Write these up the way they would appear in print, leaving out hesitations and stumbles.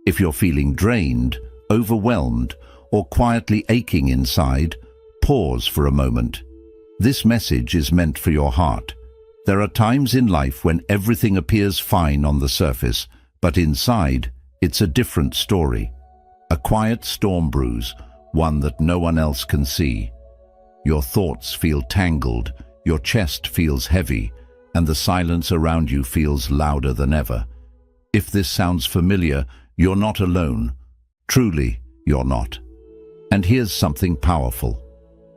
If you're feeling drained, overwhelmed, or quietly aching inside, pause for a moment. This message is meant for your heart. There are times in life when everything appears fine on the surface, but inside, it's a different story. A quiet storm brews, one that no one else can see. Your thoughts feel tangled, your chest feels heavy, and the silence around you feels louder than ever. If this sounds familiar, you're not alone. Truly, you're not. And here's something powerful.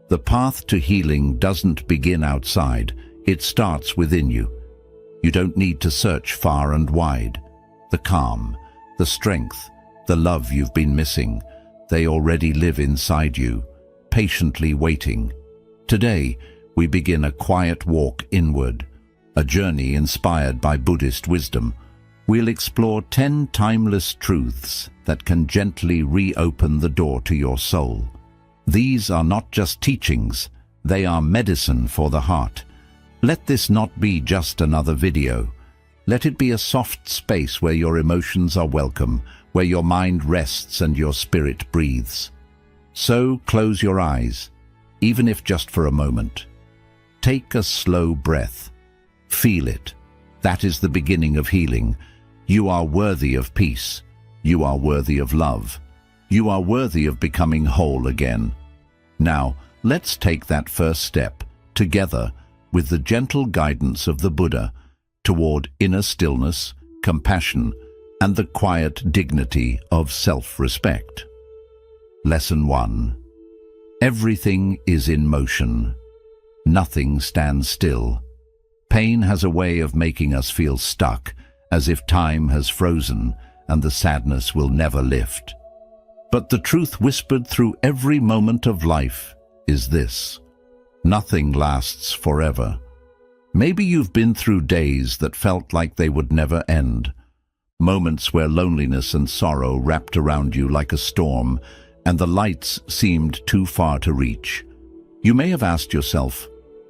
The path to healing doesn't begin outside, it starts within you. You don't need to search far and wide. The calm, the strength, the love you've been missing, they already live inside you, patiently waiting. Today, we begin a quiet walk inward, a journey inspired by Buddhist wisdom. We'll explore 10 timeless truths that can gently reopen the door to your soul. These are not just teachings, they are medicine for the heart. Let this not be just another video. Let it be a soft space where your emotions are welcome, where your mind rests and your spirit breathes. So close your eyes, even if just for a moment. Take a slow breath. Feel it. That is the beginning of healing. You are worthy of peace. You are worthy of love. You are worthy of becoming whole again. Now, let's take that first step, together, with the gentle guidance of the Buddha, toward inner stillness, compassion, and the quiet dignity of self-respect. Lesson 1. Everything is in motion. Nothing stands still. Pain has a way of making us feel stuck, as if time has frozen and the sadness will never lift. But the truth whispered through every moment of life is this: nothing lasts forever. Maybe you've been through days that felt like they would never end. Moments where loneliness and sorrow wrapped around you like a storm, and the lights seemed too far to reach. You may have asked yourself,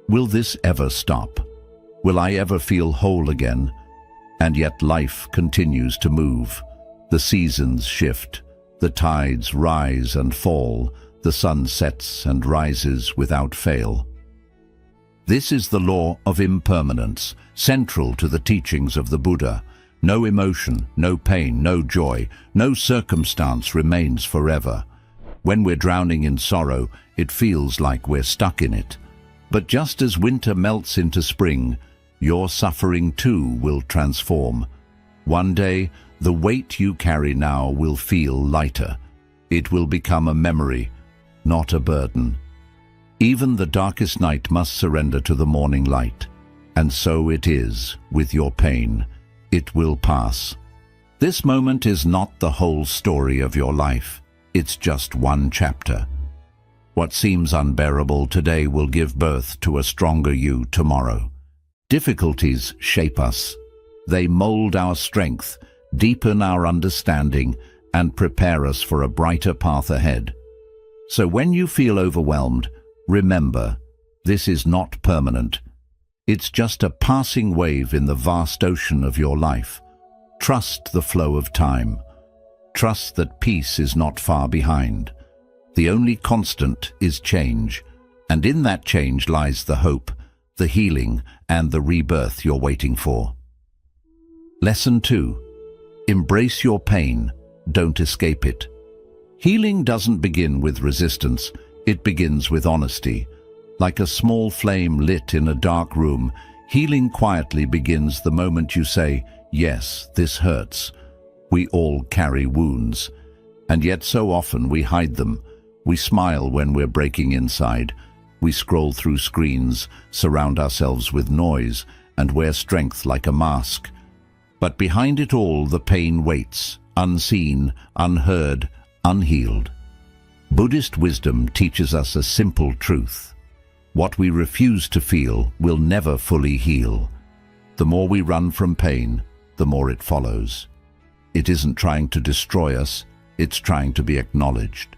will this ever stop? Will I ever feel whole again? And yet life continues to move. The seasons shift. The tides rise and fall. The sun sets and rises without fail. This is the law of impermanence, central to the teachings of the Buddha. No emotion, no pain, no joy, no circumstance remains forever. When we're drowning in sorrow, it feels like we're stuck in it. But just as winter melts into spring, your suffering too will transform. One day, the weight you carry now will feel lighter. It will become a memory, not a burden. Even the darkest night must surrender to the morning light. And so it is with your pain. It will pass. This moment is not the whole story of your life. It's just one chapter. What seems unbearable today will give birth to a stronger you tomorrow. Difficulties shape us. They mold our strength, deepen our understanding, and prepare us for a brighter path ahead. So when you feel overwhelmed, remember, this is not permanent. It's just a passing wave in the vast ocean of your life. Trust the flow of time. Trust that peace is not far behind. The only constant is change, and in that change lies the hope, the healing, and the rebirth you're waiting for. Lesson 2. Embrace your pain. Don't escape it. Healing doesn't begin with resistance. It begins with honesty. Like a small flame lit in a dark room, healing quietly begins the moment you say, "Yes, this hurts." We all carry wounds, and yet so often we hide them. We smile when we're breaking inside. We scroll through screens, surround ourselves with noise, and wear strength like a mask. But behind it all, the pain waits, unseen, unheard, unhealed. Buddhist wisdom teaches us a simple truth. What we refuse to feel will never fully heal. The more we run from pain, the more it follows. It isn't trying to destroy us, it's trying to be acknowledged.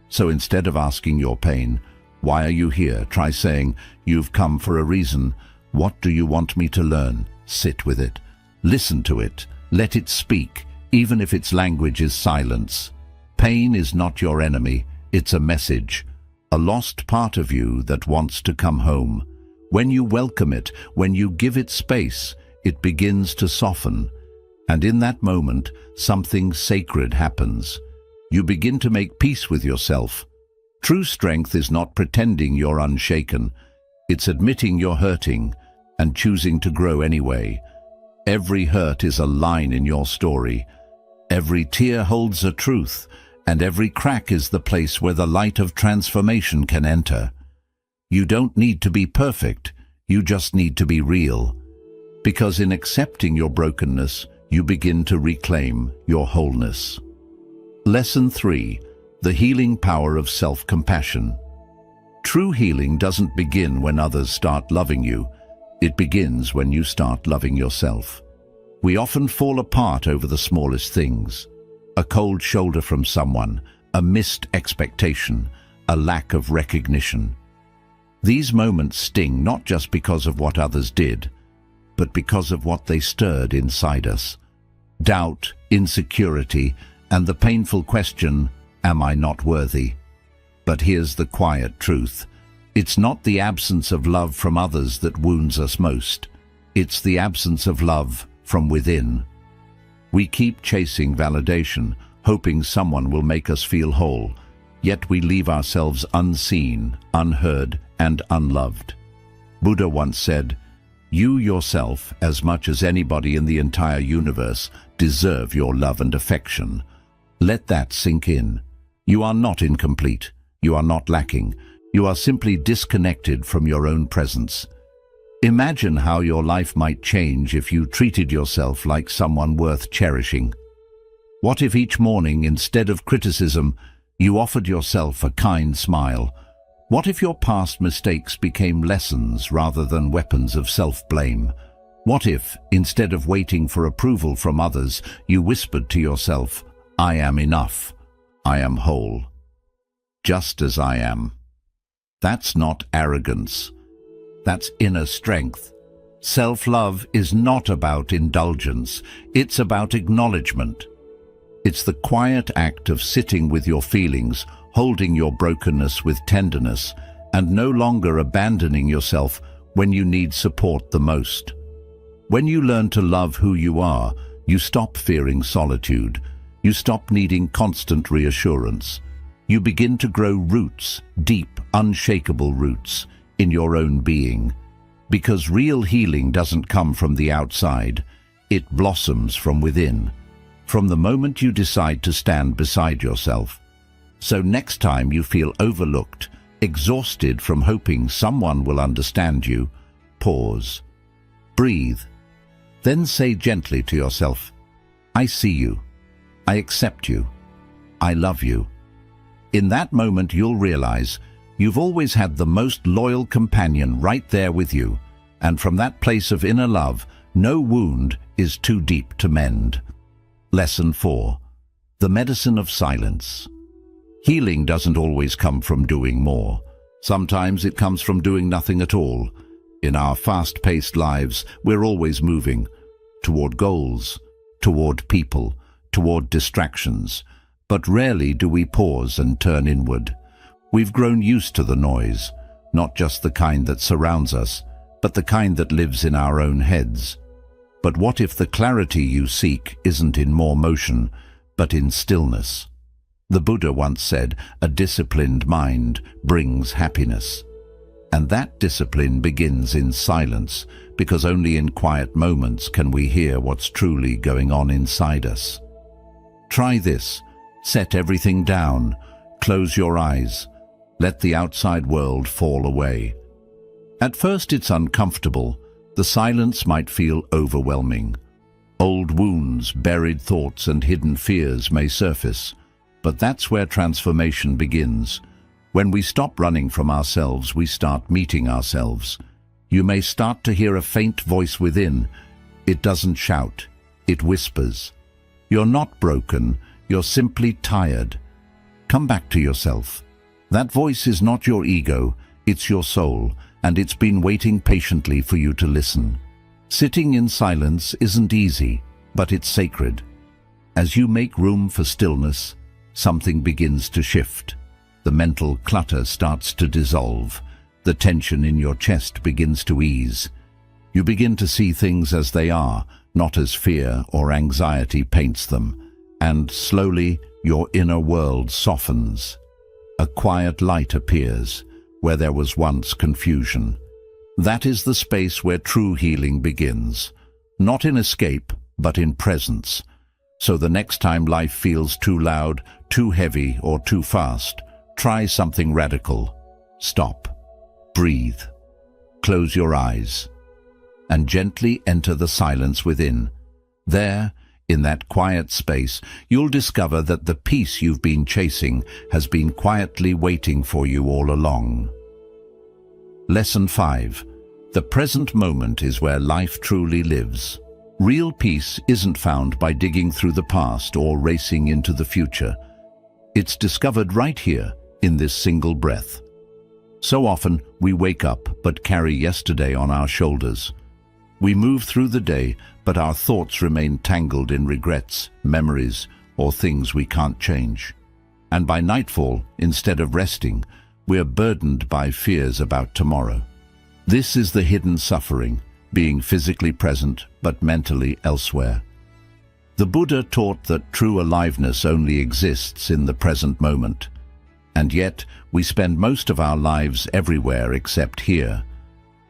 So instead of asking your pain, "Why are you here?" try saying, "You've come for a reason. What do you want me to learn?" Sit with it. Listen to it. Let it speak. even if its language is silence. Pain is not your enemy, it's a message, a lost part of you that wants to come home. When you welcome it, when you give it space, it begins to soften. And in that moment, something sacred happens. You begin to make peace with yourself. True strength is not pretending you're unshaken. It's admitting you're hurting and choosing to grow anyway. Every hurt is a line in your story. Every tear holds a truth, and every crack is the place where the light of transformation can enter. You don't need to be perfect, you just need to be real. Because in accepting your brokenness, you begin to reclaim your wholeness. Lesson 3. The healing power of self-compassion. True healing doesn't begin when others start loving you. It begins when you start loving yourself. We often fall apart over the smallest things. A cold shoulder from someone, a missed expectation, a lack of recognition. These moments sting not just because of what others did, but because of what they stirred inside us. Doubt, insecurity, and the painful question, am I not worthy? But here's the quiet truth. It's not the absence of love from others that wounds us most. It's the absence of love from within. We keep chasing validation, hoping someone will make us feel whole, yet we leave ourselves unseen, unheard, and unloved. Buddha once said, "You yourself, as much as anybody in the entire universe, deserve your love and affection." Let that sink in. You are not incomplete. You are not lacking. You are simply disconnected from your own presence. Imagine how your life might change if you treated yourself like someone worth cherishing. What if each morning, instead of criticism, you offered yourself a kind smile? What if your past mistakes became lessons rather than weapons of self-blame? What if, instead of waiting for approval from others, you whispered to yourself, "I am enough. I am whole. Just as I am." That's not arrogance. That's inner strength. Self-love is not about indulgence. It's about acknowledgement. It's the quiet act of sitting with your feelings, holding your brokenness with tenderness, and no longer abandoning yourself when you need support the most. When you learn to love who you are, you stop fearing solitude. You stop needing constant reassurance. You begin to grow roots, deep, unshakable roots, in your own being. Because real healing doesn't come from the outside, it blossoms from within, from the moment you decide to stand beside yourself. So next time you feel overlooked, exhausted from hoping someone will understand you, pause, breathe, then say gently to yourself, "I see you. I accept you. I love you." In that moment you'll realize you've always had the most loyal companion right there with you, and from that place of inner love, no wound is too deep to mend. Lesson 4. The medicine of silence. Healing doesn't always come from doing more. Sometimes it comes from doing nothing at all. In our fast-paced lives, we're always moving toward goals, toward people, toward distractions, but rarely do we pause and turn inward. We've grown used to the noise, not just the kind that surrounds us, but the kind that lives in our own heads. But what if the clarity you seek isn't in more motion, but in stillness? The Buddha once said, "A disciplined mind brings happiness." And that discipline begins in silence, because only in quiet moments can we hear what's truly going on inside us. Try this. Set everything down. Close your eyes. Let the outside world fall away. At first it's uncomfortable. The silence might feel overwhelming. Old wounds, buried thoughts, and hidden fears may surface. But that's where transformation begins. When we stop running from ourselves, we start meeting ourselves. You may start to hear a faint voice within. It doesn't shout. It whispers. You're not broken. You're simply tired. Come back to yourself. That voice is not your ego, it's your soul, and it's been waiting patiently for you to listen. Sitting in silence isn't easy, but it's sacred. As you make room for stillness, something begins to shift. The mental clutter starts to dissolve. The tension in your chest begins to ease. You begin to see things as they are, not as fear or anxiety paints them. And slowly, your inner world softens. A quiet light appears where there was once confusion. That is the space where true healing begins. Not in escape, but in presence. So the next time life feels too loud, too heavy, or too fast, try something radical. Stop. Breathe. Close your eyes. And gently enter the silence within. There, in that quiet space, you'll discover that the peace you've been chasing has been quietly waiting for you all along. Lesson 5. The present moment is where life truly lives. Real peace isn't found by digging through the past or racing into the future. It's discovered right here, in this single breath. So often, we wake up but carry yesterday on our shoulders. We move through the day, but our thoughts remain tangled in regrets, memories, or things we can't change. And by nightfall, instead of resting, we're burdened by fears about tomorrow. This is the hidden suffering, being physically present but mentally elsewhere. The Buddha taught that true aliveness only exists in the present moment. And yet, we spend most of our lives everywhere except here.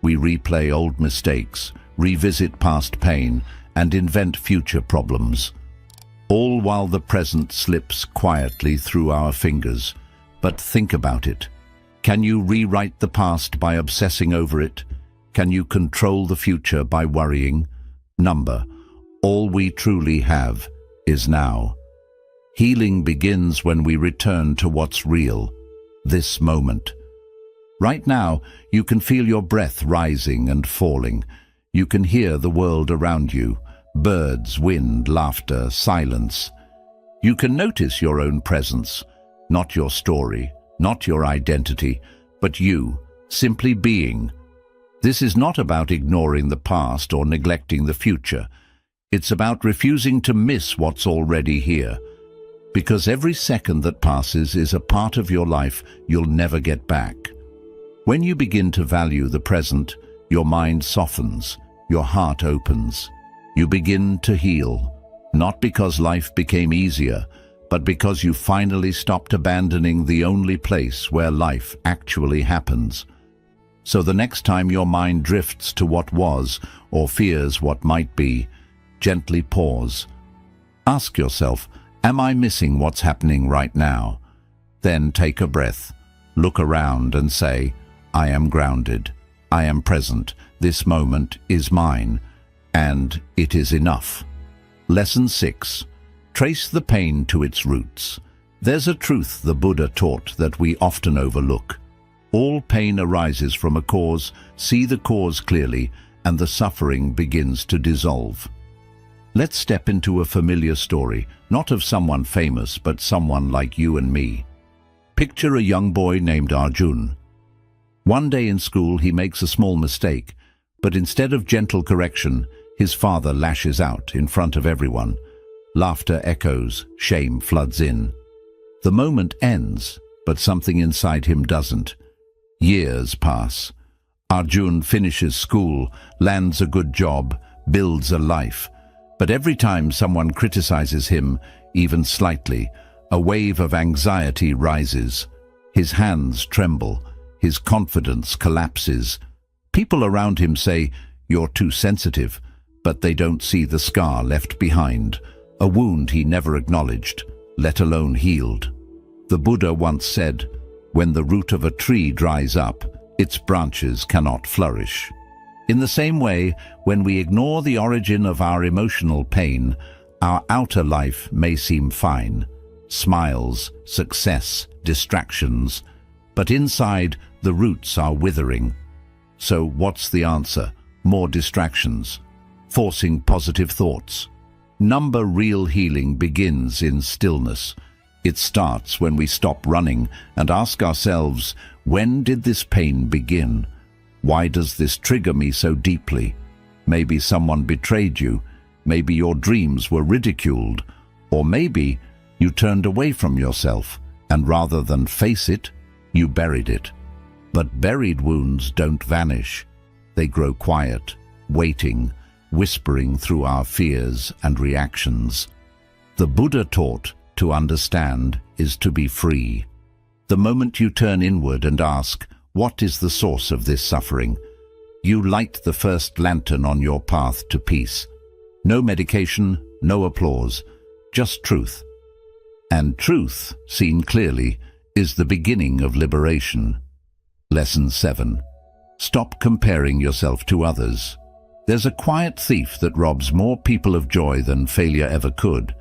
We replay old mistakes, revisit past pain, and invent future problems. All while the present slips quietly through our fingers. But think about it. Can you rewrite the past by obsessing over it? Can you control the future by worrying? All we truly have is now. Healing begins when we return to what's real, this moment. Right now, you can feel your breath rising and falling. You can hear the world around you, birds, wind, laughter, silence. You can notice your own presence, not your story, not your identity, but you, simply being. This is not about ignoring the past or neglecting the future. It's about refusing to miss what's already here. Because every second that passes is a part of your life you'll never get back. When you begin to value the present, your mind softens, your heart opens. You begin to heal, not because life became easier, but because you finally stopped abandoning the only place where life actually happens. So the next time your mind drifts to what was or fears what might be, gently pause. Ask yourself, am I missing what's happening right now? Then take a breath, look around and say, I am grounded, I am present, this moment is mine, and it is enough. Lesson 6. Trace the pain to its roots. There's a truth the Buddha taught that we often overlook. All pain arises from a cause, see the cause clearly, and the suffering begins to dissolve. Let's step into a familiar story, not of someone famous, but someone like you and me. Picture a young boy named Arjun. One day in school he makes a small mistake, but instead of gentle correction, his father lashes out in front of everyone. Laughter echoes, shame floods in. The moment ends, but something inside him doesn't. Years pass. Arjun finishes school, lands a good job, builds a life. But every time someone criticizes him, even slightly, a wave of anxiety rises. His hands tremble, his confidence collapses. People around him say, "You're too sensitive," but they don't see the scar left behind, a wound he never acknowledged, let alone healed. The Buddha once said, when the root of a tree dries up, its branches cannot flourish. In the same way, when we ignore the origin of our emotional pain, our outer life may seem fine. Smiles, success, distractions. But inside, the roots are withering. So what's the answer? More distractions. Forcing positive thoughts. Real healing begins in stillness. It starts when we stop running and ask ourselves, when did this pain begin? Why does this trigger me so deeply? Maybe someone betrayed you. Maybe your dreams were ridiculed. Or maybe you turned away from yourself, and rather than face it, you buried it. But buried wounds don't vanish. They grow quiet, waiting, whispering through our fears and reactions. The Buddha taught to understand is to be free. The moment you turn inward and ask, what is the source of this suffering? You light the first lantern on your path to peace. No medication, no applause, just truth. And truth, seen clearly, is the beginning of liberation. Lesson 7. Stop comparing yourself to others. There's a quiet thief that robs more people of joy than failure ever could.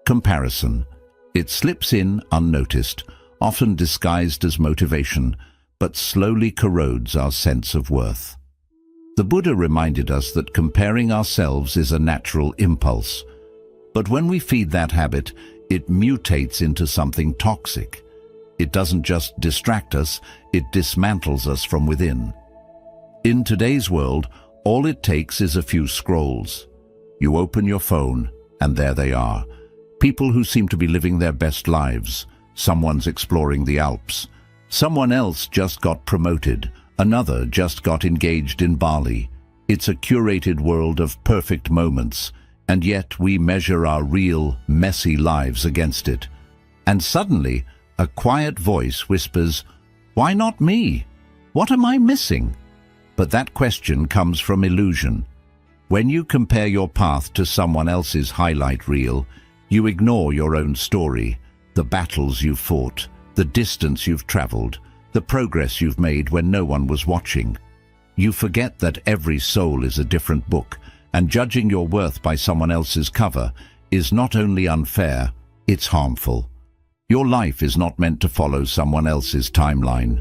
Comparison. It slips in unnoticed, often disguised as motivation, but slowly corrodes our sense of worth. The Buddha reminded us that comparing ourselves is a natural impulse. But when we feed that habit, it mutates into something toxic. It doesn't just distract us, it dismantles us from within. In today's world, all it takes is a few scrolls. You open your phone, and there they are. People who seem to be living their best lives. Someone's exploring the Alps. Someone else just got promoted. Another just got engaged in Bali. It's a curated world of perfect moments, and yet we measure our real, messy lives against it. And suddenly, a quiet voice whispers, "Why not me? What am I missing?" But that question comes from illusion. When you compare your path to someone else's highlight reel, you ignore your own story, the battles you've fought, the distance you've traveled, the progress you've made when no one was watching. You forget that every soul is a different book, and judging your worth by someone else's cover is not only unfair, it's harmful. Your life is not meant to follow someone else's timeline.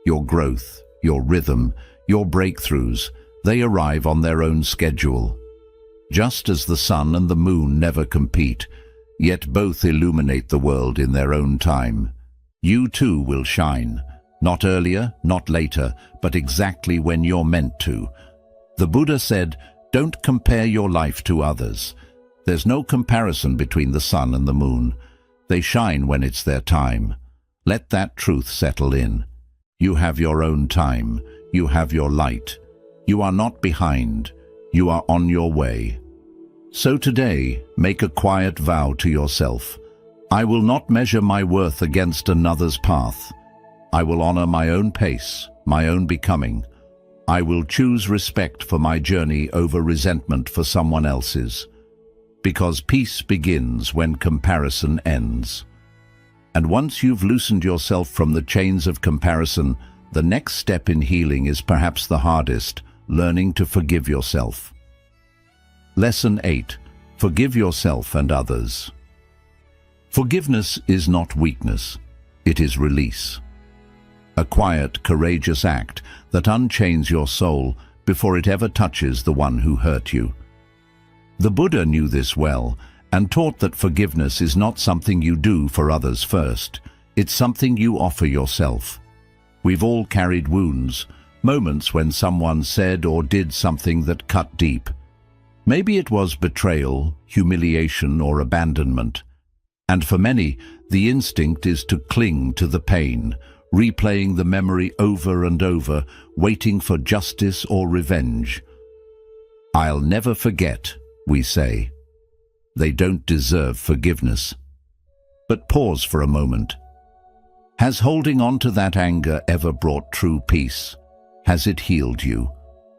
Your growth, your rhythm, your breakthroughs, they arrive on their own schedule. Just as the sun and the moon never compete, yet both illuminate the world in their own time, you too will shine, not earlier, not later, but exactly when you're meant to. The Buddha said, don't compare your life to others. There's no comparison between the sun and the moon. They shine when it's their time. Let that truth settle in. You have your own time. You have your light. You are not behind. You are on your way. So today, make a quiet vow to yourself. I will not measure my worth against another's path. I will honor my own pace, my own becoming. I will choose respect for my journey over resentment for someone else's. Because peace begins when comparison ends. And once you've loosened yourself from the chains of comparison, the next step in healing is perhaps the hardest, learning to forgive yourself. Lesson 8. Forgive yourself and others. Forgiveness is not weakness, it is release. A quiet, courageous act that unchains your soul before it ever touches the one who hurt you. The Buddha knew this well and taught that forgiveness is not something you do for others first. It's something you offer yourself. We've all carried wounds, moments when someone said or did something that cut deep. Maybe it was betrayal, humiliation, or abandonment. And for many, the instinct is to cling to the pain, replaying the memory over and over, waiting for justice or revenge. I'll never forget, we say. They don't deserve forgiveness. But pause for a moment. Has holding on to that anger ever brought true peace? Has it healed you?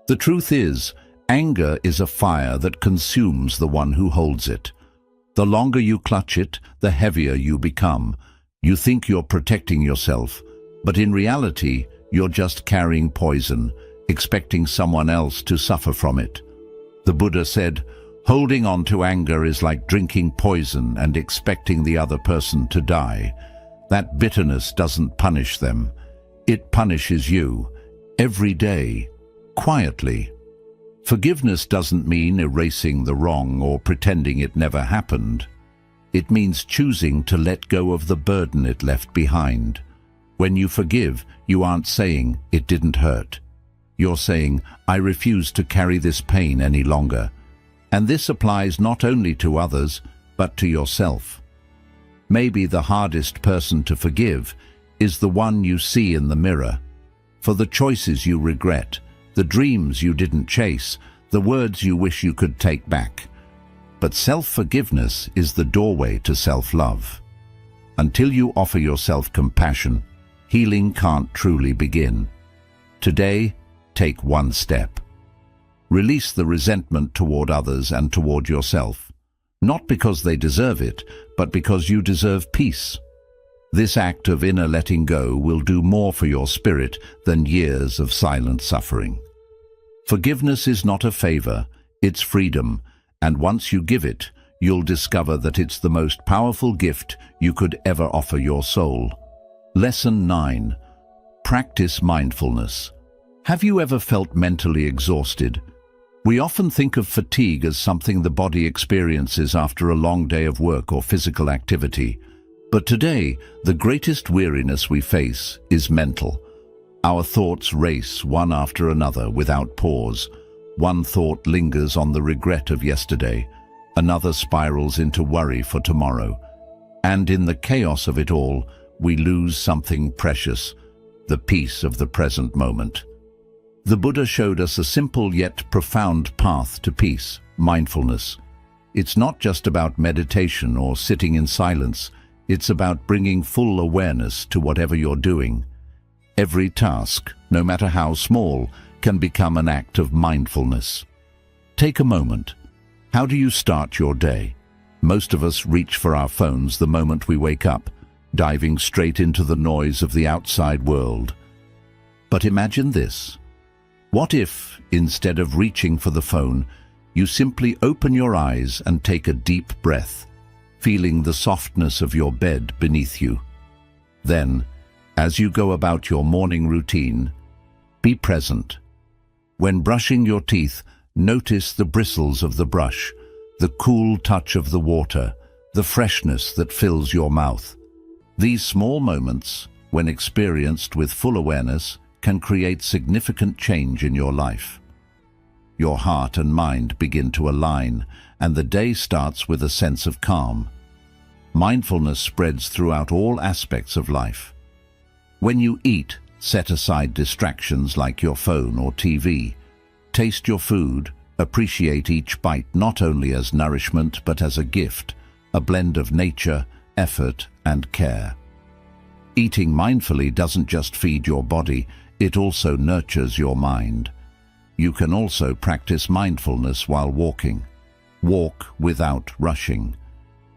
The truth is, anger is a fire that consumes the one who holds it. The longer you clutch it, the heavier you become. You think you're protecting yourself, but in reality, you're just carrying poison, expecting someone else to suffer from it. The Buddha said, holding on to anger is like drinking poison and expecting the other person to die. That bitterness doesn't punish them. It punishes you, every day, quietly. Forgiveness doesn't mean erasing the wrong or pretending it never happened. It means choosing to let go of the burden it left behind. When you forgive, you aren't saying, it didn't hurt. You're saying, I refuse to carry this pain any longer. And this applies not only to others, but to yourself. Maybe the hardest person to forgive is the one you see in the mirror, for the choices you regret, the dreams you didn't chase, the words you wish you could take back. But self-forgiveness is the doorway to self-love. Until you offer yourself compassion, healing can't truly begin. Today, take one step. Release the resentment toward others and toward yourself, not because they deserve it, but because you deserve peace. This act of inner letting go will do more for your spirit than years of silent suffering. Forgiveness is not a favor, it's freedom, and once you give it, you'll discover that it's the most powerful gift you could ever offer your soul. Lesson 9. Practice mindfulness. Have you ever felt mentally exhausted? We often think of fatigue as something the body experiences after a long day of work or physical activity. But today, the greatest weariness we face is mental. Our thoughts race one after another without pause. One thought lingers on the regret of yesterday, another spirals into worry for tomorrow. And in the chaos of it all, we lose something precious, the peace of the present moment. The Buddha showed us a simple yet profound path to peace, mindfulness. It's not just about meditation or sitting in silence. It's about bringing full awareness to whatever you're doing. Every task, no matter how small, can become an act of mindfulness. Take a moment. How do you start your day? Most of us reach for our phones the moment we wake up, diving straight into the noise of the outside world. But imagine this. What if, instead of reaching for the phone, you simply open your eyes and take a deep breath, feeling the softness of your bed beneath you? Then, as you go about your morning routine, be present. When brushing your teeth, notice the bristles of the brush, the cool touch of the water, the freshness that fills your mouth. These small moments, when experienced with full awareness, can create significant change in your life. Your heart and mind begin to align, and the day starts with a sense of calm. Mindfulness spreads throughout all aspects of life. When you eat, set aside distractions like your phone or TV. Taste your food, appreciate each bite not only as nourishment but as a gift, a blend of nature, effort, and care. Eating mindfully doesn't just feed your body, it also nurtures your mind. You can also practice mindfulness while walking. Walk without rushing.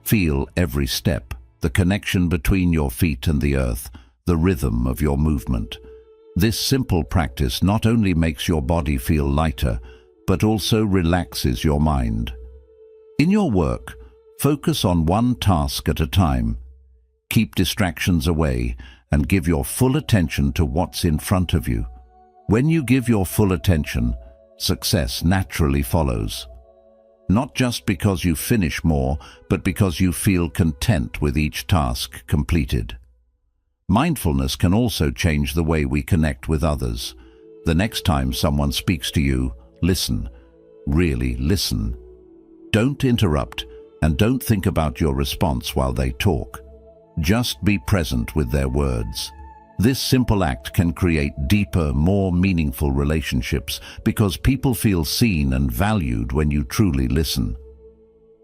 Feel every step, the connection between your feet and the earth, the rhythm of your movement. This simple practice not only makes your body feel lighter, but also relaxes your mind. In your work, focus on one task at a time. Keep distractions away and give your full attention to what's in front of you. When you give your full attention, success naturally follows. Not just because you finish more, but because you feel content with each task completed. Mindfulness can also change the way we connect with others. The next time someone speaks to you, listen. Really listen. Don't interrupt, and don't think about your response while they talk. Just be present with their words. This simple act can create deeper, more meaningful relationships because people feel seen and valued when you truly listen.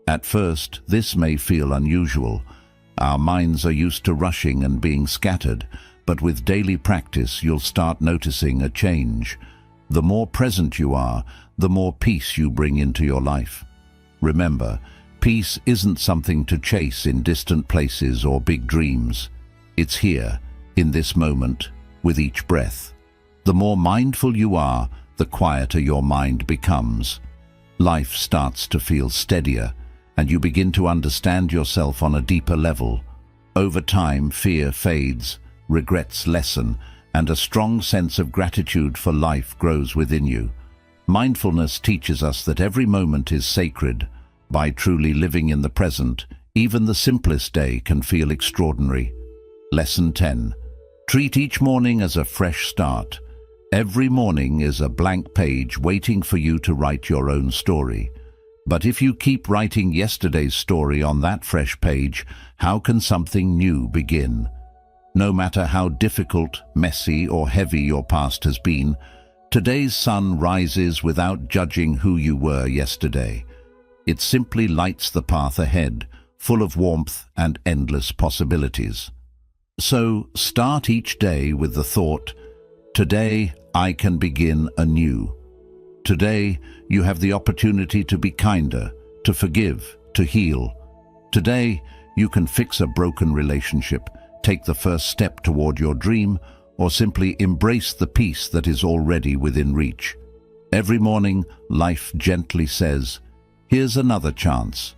At first, this may feel unusual. Our minds are used to rushing and being scattered, but with daily practice, you'll start noticing a change. The more present you are, the more peace you bring into your life. Remember, peace isn't something to chase in distant places or big dreams. It's here, in this moment, with each breath. The more mindful you are, the quieter your mind becomes. Life starts to feel steadier, and you begin to understand yourself on a deeper level. Over time, fear fades, regrets lessen, and a strong sense of gratitude for life grows within you. Mindfulness teaches us that every moment is sacred. By truly living in the present, even the simplest day can feel extraordinary. Lesson 10. Treat each morning as a fresh start. Every morning is a blank page waiting for you to write your own story. But if you keep writing yesterday's story on that fresh page, how can something new begin? No matter how difficult, messy, or heavy your past has been, today's sun rises without judging who you were yesterday. It simply lights the path ahead, full of warmth and endless possibilities. So start each day with the thought, today I can begin anew. Today you have the opportunity to be kinder, to forgive, to heal. Today you can fix a broken relationship, take the first step toward your dream, or simply embrace the peace that is already within reach. Every morning, life gently says, here's another chance.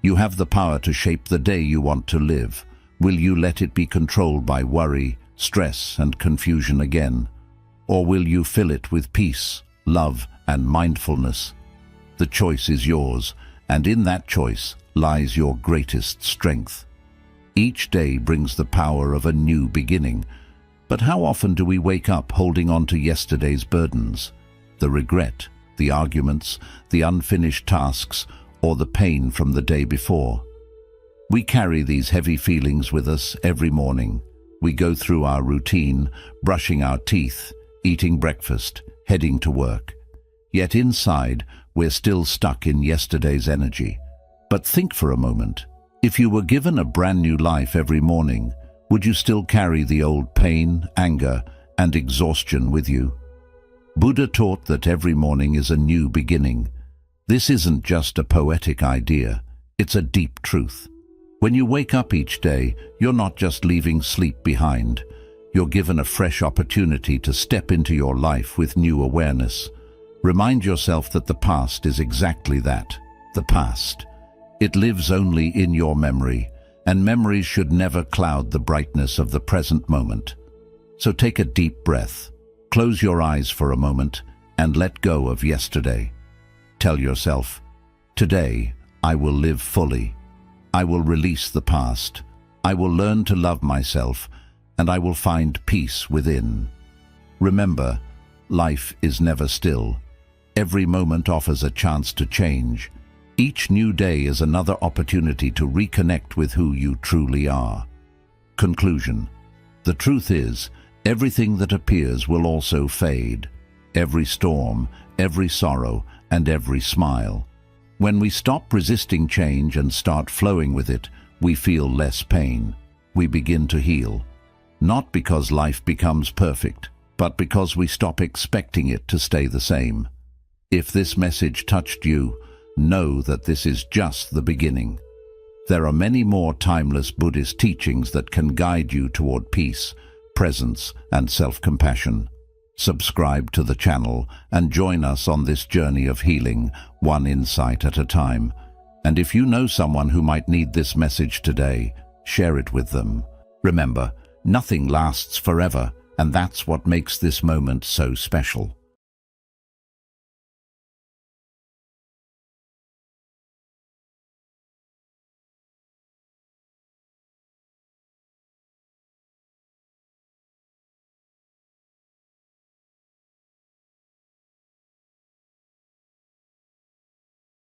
You have the power to shape the day you want to live. Will you let it be controlled by worry, stress, and confusion again? Or will you fill it with peace, love, and mindfulness? The choice is yours, and in that choice lies your greatest strength. Each day brings the power of a new beginning. But how often do we wake up holding on to yesterday's burdens? The regret, the arguments, the unfinished tasks, or the pain from the day before. We carry these heavy feelings with us every morning. We go through our routine, brushing our teeth, eating breakfast, heading to work. Yet inside, we're still stuck in yesterday's energy. But think for a moment. If you were given a brand new life every morning, would you still carry the old pain, anger, and exhaustion with you? Buddha taught that every morning is a new beginning. This isn't just a poetic idea, it's a deep truth. When you wake up each day, you're not just leaving sleep behind. You're given a fresh opportunity to step into your life with new awareness. Remind yourself that the past is exactly that, the past. It lives only in your memory, and memories should never cloud the brightness of the present moment. So take a deep breath, close your eyes for a moment, and let go of yesterday. Tell yourself, today I will live fully. I will release the past. I will learn to love myself, and I will find peace within. Remember, life is never still. Every moment offers a chance to change. Each new day is another opportunity to reconnect with who you truly are. Conclusion. The truth is, everything that appears will also fade. Every storm, every sorrow, and every smile. When we stop resisting change and start flowing with it, we feel less pain. We begin to heal. Not because life becomes perfect, but because we stop expecting it to stay the same. If this message touched you, know that this is just the beginning. There are many more timeless Buddhist teachings that can guide you toward peace, presence, and self-compassion. Subscribe to the channel and join us on this journey of healing, one insight at a time. And if you know someone who might need this message today, share it with them. Remember, nothing lasts forever, and that's what makes this moment so special.